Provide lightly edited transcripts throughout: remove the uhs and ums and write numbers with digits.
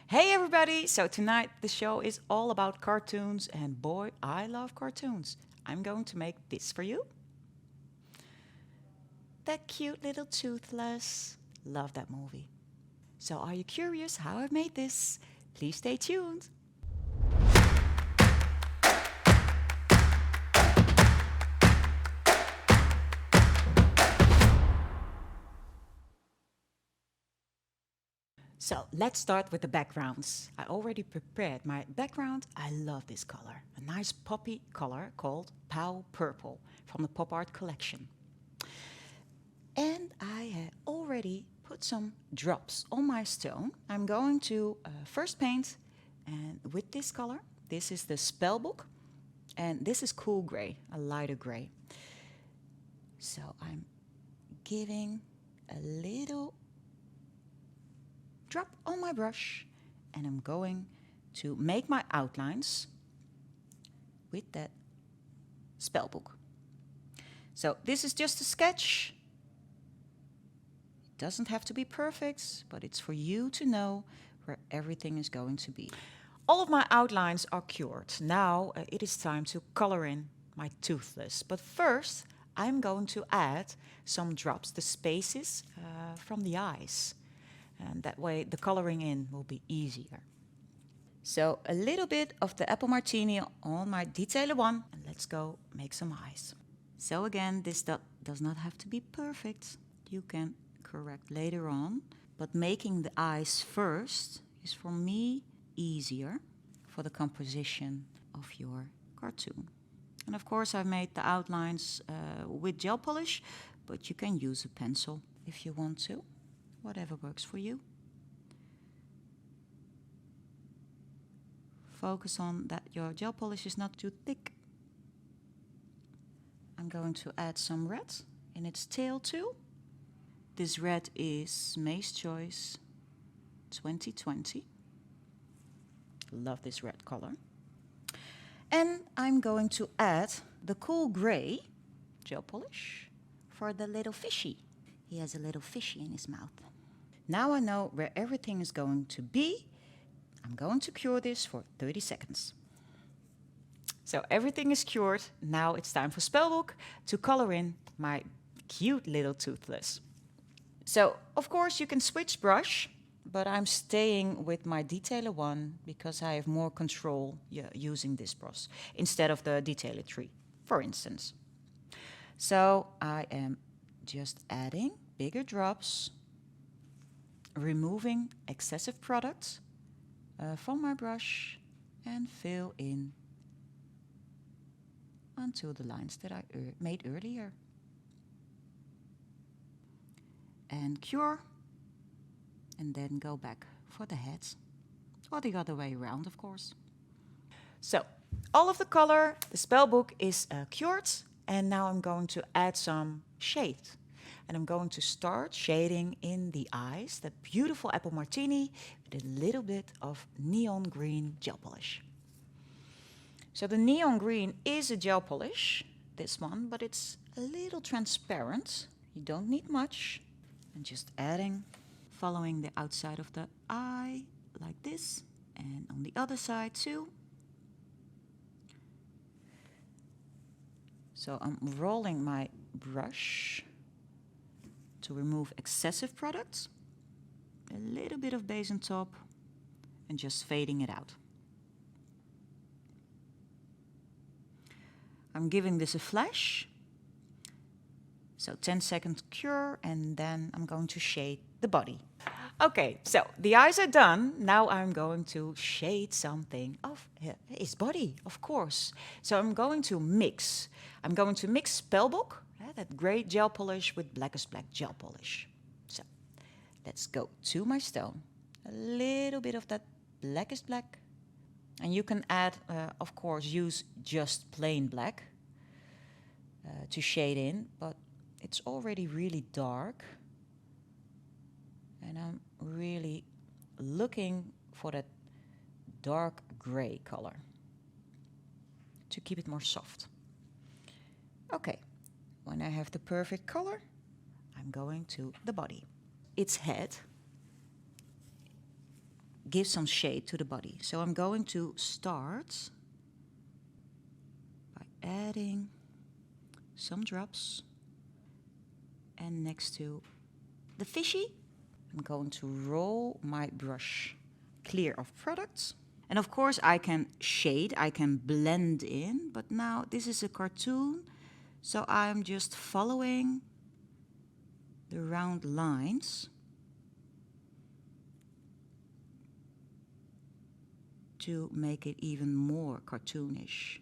Hey everybody! So tonight the show is all about cartoons, and boy, I love cartoons. I'm going to make this for you. That cute little Toothless. Love that movie. So are you curious how I made this? Please stay tuned. So let's start with the backgrounds. I already prepared my background. I love this color. A nice poppy color called Pow Purple from the Pop Art collection. And I had already put some drops on my stone. I'm going to first paint, and with this color, this is the spellbook, and this is cool gray, a lighter gray. So I'm giving a little drop on my brush, and I'm going to make my outlines with that spellbook. So this is just a sketch. It doesn't have to be perfect, but it's for you to know where everything is going to be. All of my outlines are cured. Now it is time to color in my Toothless. But first, I'm going to add some drops, the spaces from the eyes. And that way the coloring in will be easier. So a little bit of the apple martini on my detailer one, and let's go make some eyes. So again, this does not have to be perfect. You can correct later on, but making the eyes first is for me easier for the composition of your cartoon. And of course I've made the outlines with gel polish, but you can use a pencil if you want to. Whatever works for you. Focus on that your gel polish is not too thick. I'm going to add some red in its tail too. This red is May's Choice 2020. Love this red color. And I'm going to add the cool gray gel polish for the little fishy. He has a little fishy in his mouth. Now I know where everything is going to be. I'm going to cure this for 30 seconds. So everything is cured. Now it's time for spellbook to color in my cute little Toothless. So of course you can switch brush, but I'm staying with my detailer one because I have more control using this brush instead of the detailer 3, for instance. So I am just adding bigger drops, removing excessive products from my brush, and fill in onto the lines that I made earlier. And cure, and then go back for the heads, or the other way around, of course. So all of the color, the spellbook is cured, and now I'm going to add some shade. And I'm going to start shading in the eyes, that beautiful apple martini, with a little bit of neon green gel polish. So the neon green is a gel polish, this one, but it's a little transparent. You don't need much. And just adding, following the outside of the eye, like this. And on the other side too. So I'm rolling my brush to remove excessive products, a little bit of base on top, and just fading it out. I'm giving this a flash, so 10-second cure, and then I'm going to shade the body. Okay, so the eyes are done. Now I'm going to shade something of his body, of course. So I'm going to mix. I'm going to mix spellbook, that gray gel polish, with blackest black gel polish. So let's go to my stone. A little bit of that blackest black. And you can add, of course, use just plain black to shade in, but it's already really dark. And I'm really looking for that dark gray color to keep it more soft. Okay. When I have the perfect color, I'm going to the body. Its head give some shade to the body. So I'm going to start by adding some drops, and next to the fishy, I'm going to roll my brush clear of products. And of course I can shade, I can blend in, but now this is a cartoon, so I'm just following the round lines to make it even more cartoonish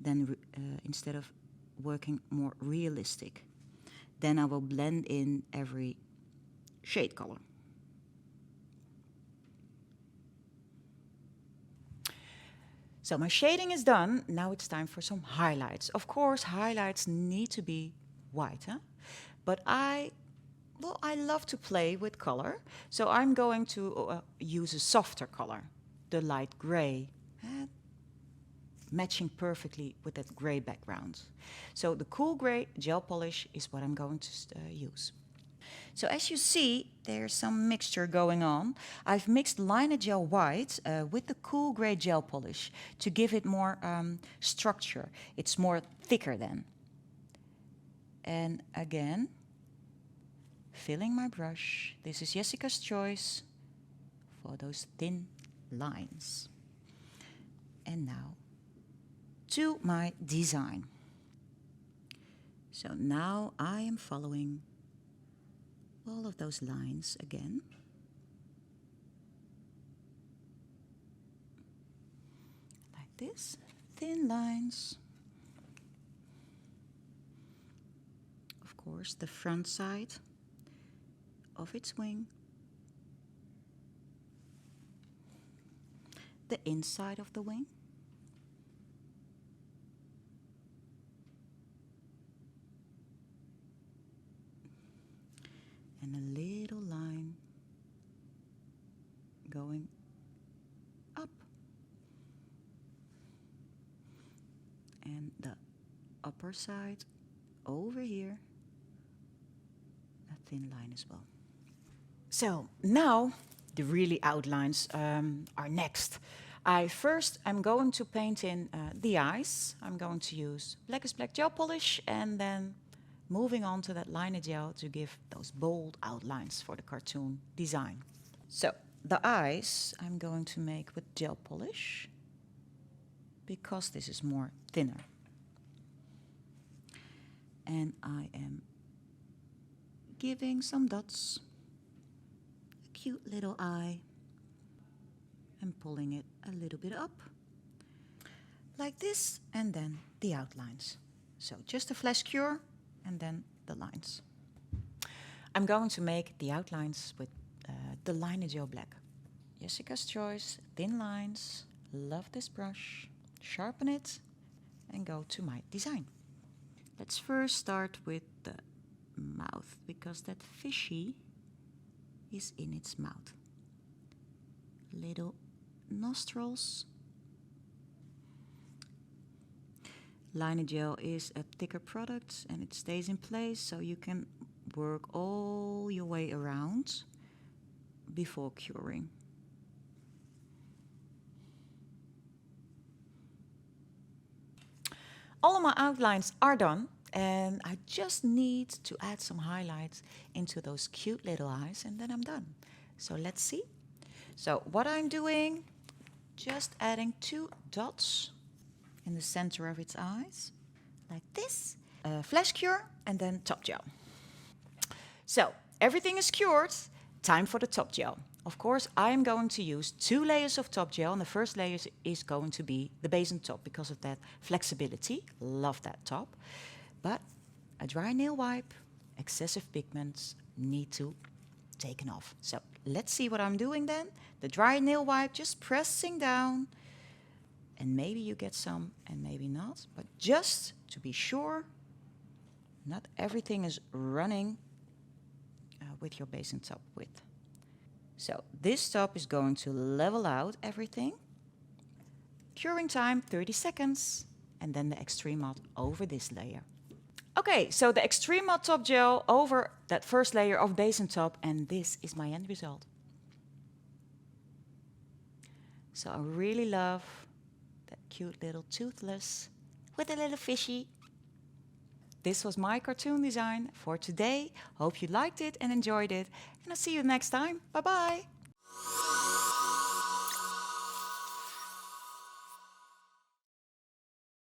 than instead of working more realistic. Then I will blend in every shade color. So my shading is done. Now it's time for some highlights. Of course, highlights need to be white, huh? But I love to play with color. So I'm going to use a softer color, the light gray, matching perfectly with that gray background. So the cool gray gel polish is what I'm going to use. So as you see, there's some mixture going on. I've mixed liner gel white with the cool gray gel polish to give it more structure. It's more thicker then. And again, filling my brush. This is Yessica's choice for those thin lines. And now to my design. So now I am following all of those lines again. Like this, thin lines. Of course, the front side of its wing. The inside of the wing. And a little line going up. And the upper side over here, a thin line as well. So now the really outlines are next. I'm going to paint in the eyes. I'm going to use Black is Black gel polish, and then moving on to that liner gel to give those bold outlines for the cartoon design. So the eyes I'm going to make with gel polish because this is more thinner. And I am giving some dots, a cute little eye, and pulling it a little bit up like this, and then the outlines. So just a flash cure and then the lines. I'm going to make the outlines with the liner gel black. Yessica's choice, thin lines. Love this brush. Sharpen it and go to my design. Let's first start with the mouth because that fishy is in its mouth. Little nostrils. Liner gel is a thicker product and it stays in place, so you can work all your way around before curing. All of my outlines are done, and I just need to add some highlights into those cute little eyes, and then I'm done. So let's see. So what I'm doing, just adding 2 dots in the center of its eyes, like this. Flash cure and then top gel. So everything is cured, time for the top gel. Of course, I'm going to use 2 layers of top gel, and the first layer is going to be the base and top because of that flexibility. Love that top. But a dry nail wipe, excessive pigments need to taken off. So let's see what I'm doing then. The dry nail wipe, just pressing down, and maybe you get some and maybe not, but just to be sure, not everything is running with your base and top width. So this top is going to level out everything. Curing time 30 seconds, and then the extreme matte over this layer. Okay, so the extreme matte top gel over that first layer of base and top, and this is my end result. So I really love that cute little toothless with a little fishy. This was my cartoon design for today. Hope you liked it and enjoyed it. And I'll see you next time. Bye bye.